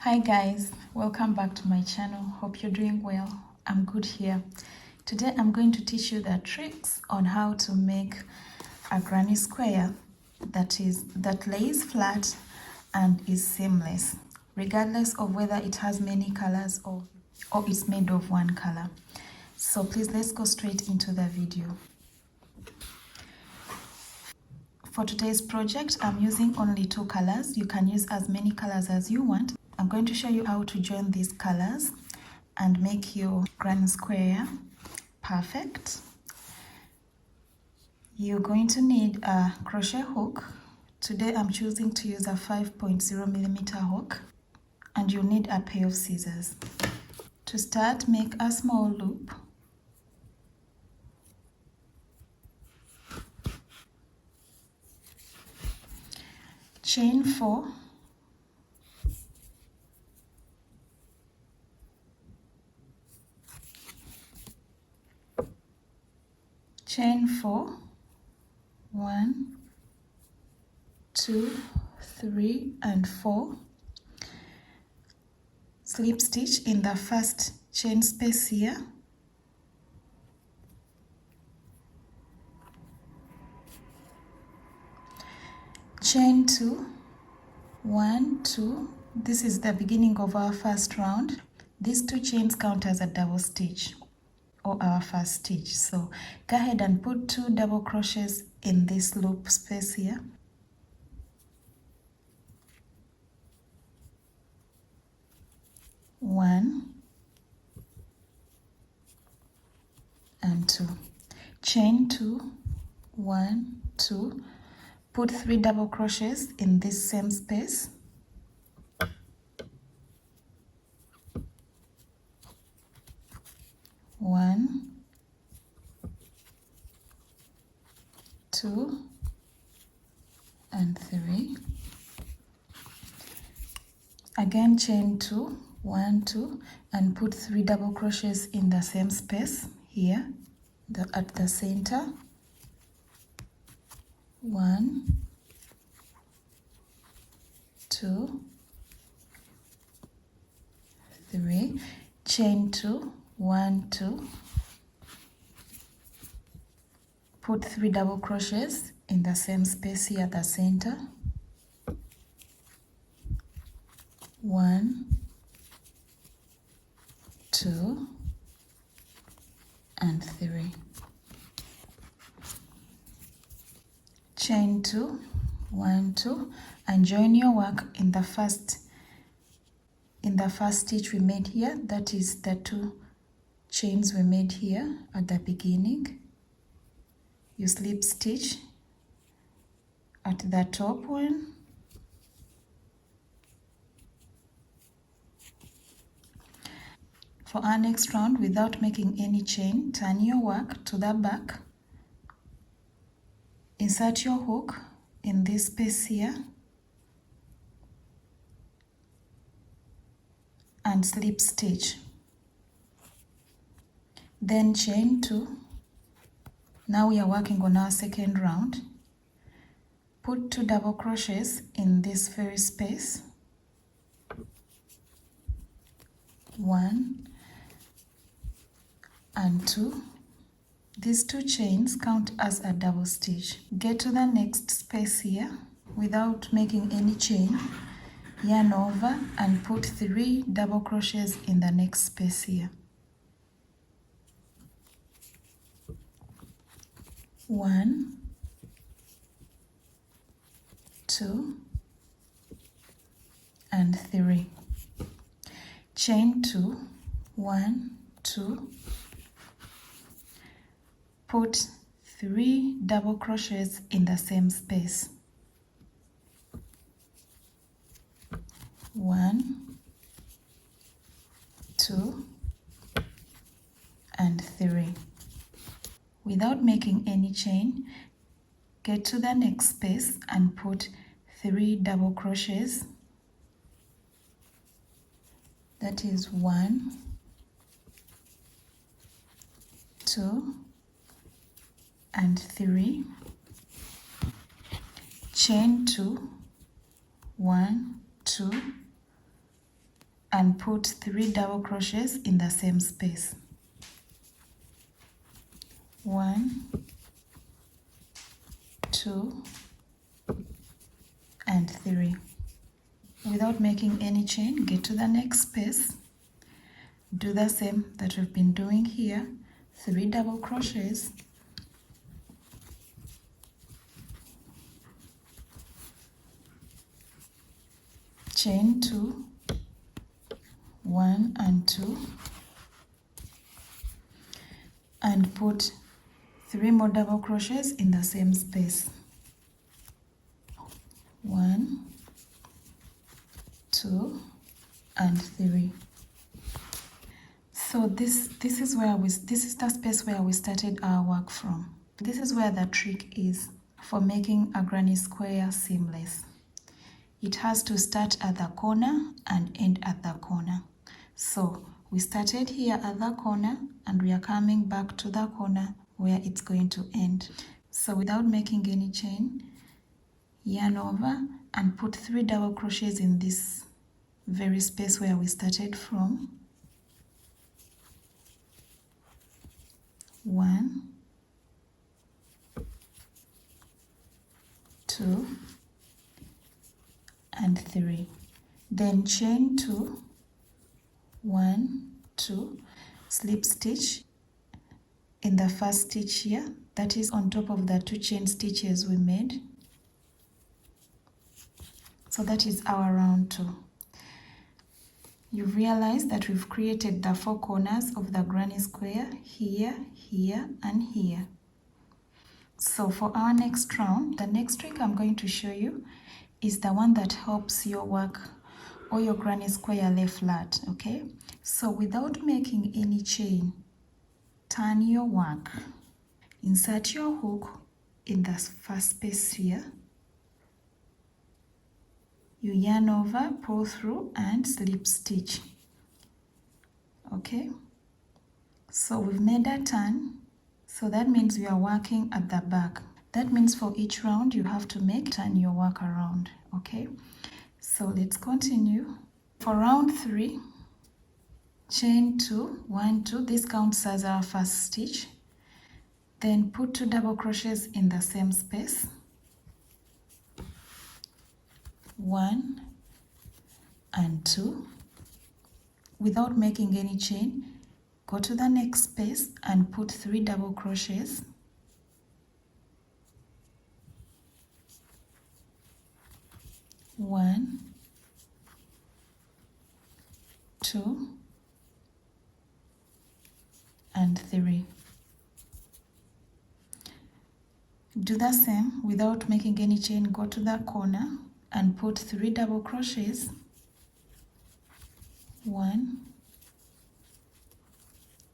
Hi guys, welcome back to my channel. Hope you're doing well. I'm good here. Today I'm going to teach you the tricks on how to make a granny square that lays flat and is seamless, regardless of whether it has many colors or it's made of one color. So please, let's go straight into the video. For today's project, I'm using only 2 colors. You can use as many colors as you want. I'm going to show you how to join these colors and make your granny square perfect. You're going to need a crochet hook. Today I'm choosing to use a 5.0mm hook, and you'll need a pair of scissors. To start, make a small loop. Chain 4. Chain 4. 1, 2, 3, and 4. Slip stitch in the first chain space here. Chain 2. 1, 2. This is the beginning of our first round. These 2 chains count as a double stitch or our first stitch. So go ahead and put 2 double crochets in this loop space here. One and 2. Chain 2. 1, 2. Put 3 double crochets in this same space. One, 2, and 3. Again, chain 2. 1, 2, and put 3 double crochets in the same space here, at the center. 1, 2, 3. Chain 2. 1, 2. Put 3 double crochets in the same space here at the center. 1, 2, and 3. Chain 2. 1, 2, and join your work in the first stitch we made here. That is the 2 chains we made here at the beginning. You slip stitch at the top one. For our next round, without making any chain, turn your work to the back. Insert your hook in this space here and slip stitch. Then chain 2. Now we are working on our second round. Put 2 double crochets in this very space. 1 and 2. These 2 chains count as a double stitch. Get to the next space here without making any chain. Yarn over and put 3 double crochets in the next space here. 1, 2, and 3. Chain 2. 1, 2. Put 3 double crochets in the same space. 1, 2, and 3. Without making any chain, get to the next space and put 3 double crochets. That is 1, 2, and 3. Chain 2. 1, 2. and put 3 double crochets in the same space. 1, 2, and 3. Without making any chain, get to the next space. Do the same that we've been doing here. 3 double crochets. Chain 2, 1 and 2, and put 3 more double crochets in the same space. 1, 2, and 3. So this is the space where we started our work from. This is where the trick is for making a granny square seamless. It has to start at the corner and end at the corner. So we started here at the corner and we are coming back to the corner where it's going to end. So without making any chain, yarn over and put 3 double crochets in this very space where we started from. 1, 2, and 3. Then chain 2, 1, 2, slip stitch in the first stitch here, that is on top of the 2 chain stitches we made. So that is our round 2. You realize that we've created the 4 corners of the granny square here, here, and here. So for our next round, the next trick I'm going to show you is the one that helps your work or your granny square lay flat, okay? So without making any chain, turn your work. Insert your hook in the first space here. You yarn over, pull through, and slip stitch. Okay? So we've made a turn. So that means we are working at the back. That means for each round you have to turn your work around. Okay? So let's continue. For round 3, chain 2, 1, 2. This counts as our first stitch. Then put 2 double crochets in the same space. 1 and 2. Without making any chain, go to the next space and put 3 double crochets. 1, 2, and 3. Do the same without making any chain. Go to the corner and put 3 double crochets. 1,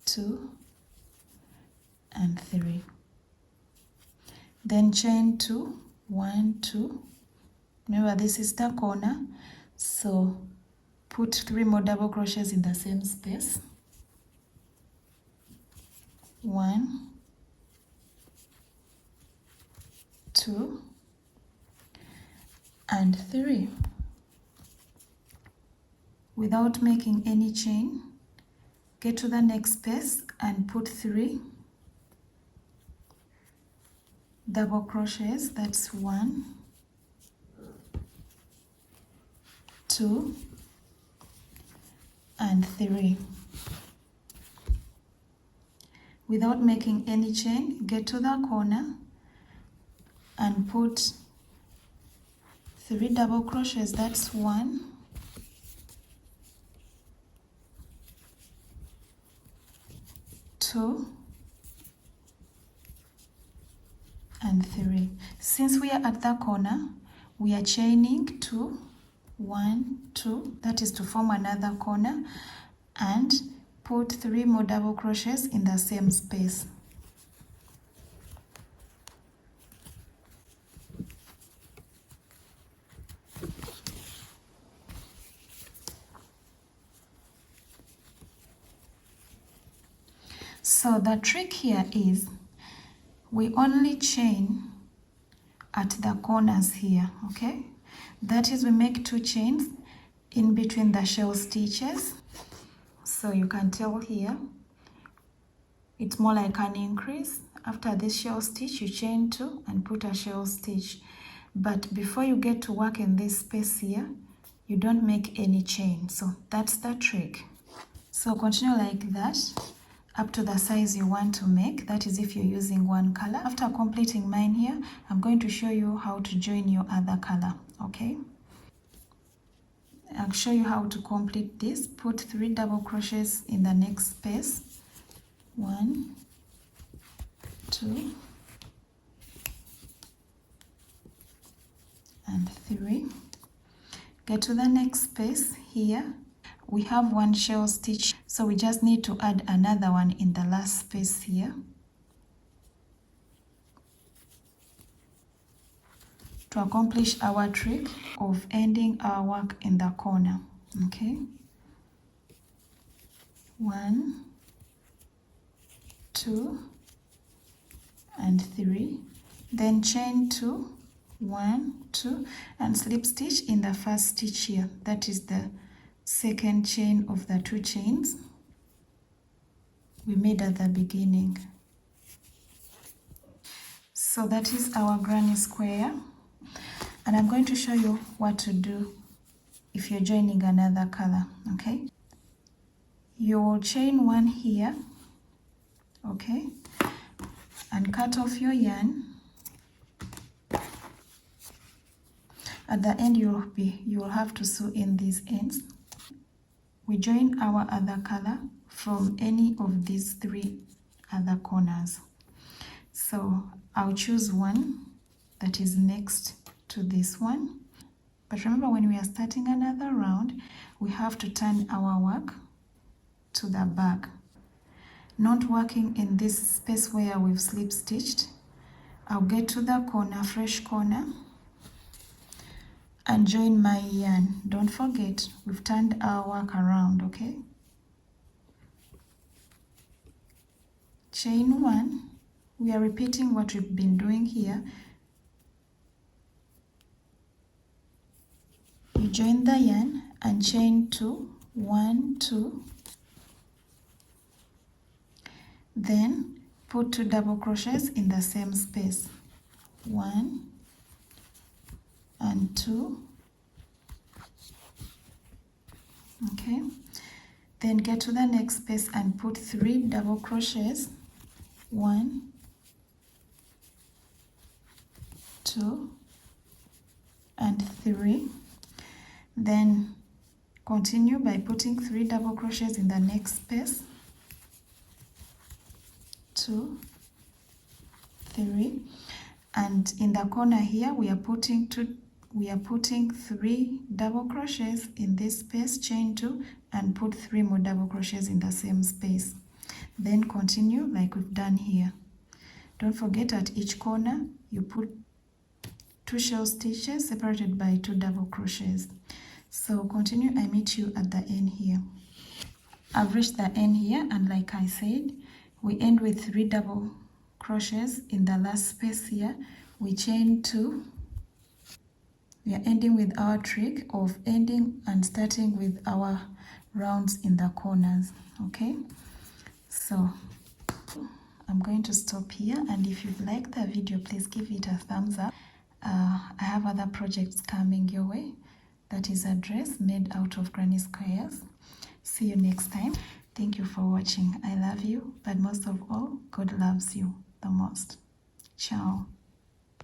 2, and 3. Then chain 2, 1, 2. Remember, this is the corner, so put 3 more double crochets in the same space. 1, 2, and 3. Without making any chain, get to the next space and put 3 double crochets. That's 1, 2, and 3. Without making any chain, get to the corner and put 3 double crochets. That's 1, 2, and 3. Since we are at the corner, we are chaining 2, 1, 2, that is to form another corner, and put 3 more double crochets in the same space. So the trick here is we only chain at the corners here, okay? That is, we make 2 chains in between the shell stitches. So you can tell here it's more like an increase. After this shell stitch, you chain 2 and put a shell stitch. But before you get to work in this space here, you don't make any chain. So that's the trick. So continue like that up to the size you want to make. That is if you're using one color. After completing mine here, I'm going to show you how to join your other color, okay? I'll show you how to complete this. Put 3 double crochets in the next space. 1, 2, and 3. Get to the next space here. We have 1 shell stitch, so we just need to add another one in the last space here to accomplish our trick of ending our work in the corner, okay? 1, 2, and 3. Then chain 2, 1, 2, and slip stitch in the first stitch here. That is the second chain of the 2 chains we made at the beginning. So that is our granny square, and I'm going to show you what to do if you're joining another color, okay? You will chain 1 here, okay, and cut off your yarn. At the end you will have to sew in these ends. We join our other color from any of these 3 other corners. So I'll choose one that is next to this one. But remember, when we are starting another round, we have to turn our work to the back. Not working in this space where we've slip stitched. I'll get to the corner, fresh corner, and join my yarn. Don't forget, we've turned our work around, okay? Chain 1. We are repeating what we've been doing here. You join the yarn and chain 2, 1, 2. Then put 2 double crochets in the same space. 1 and 2. Okay. Then get to the next space and put 3 double crochets. 1, 2, and 3. Then continue by putting 3 double crochets in the next space. 2, 3, and in the corner here we are putting 3 double crochets in this space, chain 2, and put 3 more double crochets in the same space. Then continue like we've done here. Don't forget, at each corner you put 2 shell stitches separated by 2 double crochets. So continue. I meet you at the end here. I've reached the end here, and like I said, we end with 3 double crochets in the last space here. We chain 2. We are ending with our trick of ending and starting with our rounds in the corners, okay? So I'm going to stop here, and if you've liked the video, please give it a thumbs up. I have other projects coming your way. That is a dress made out of granny squares. See you next time. Thank you for watching. I love you, but most of all, God loves you the most. Ciao.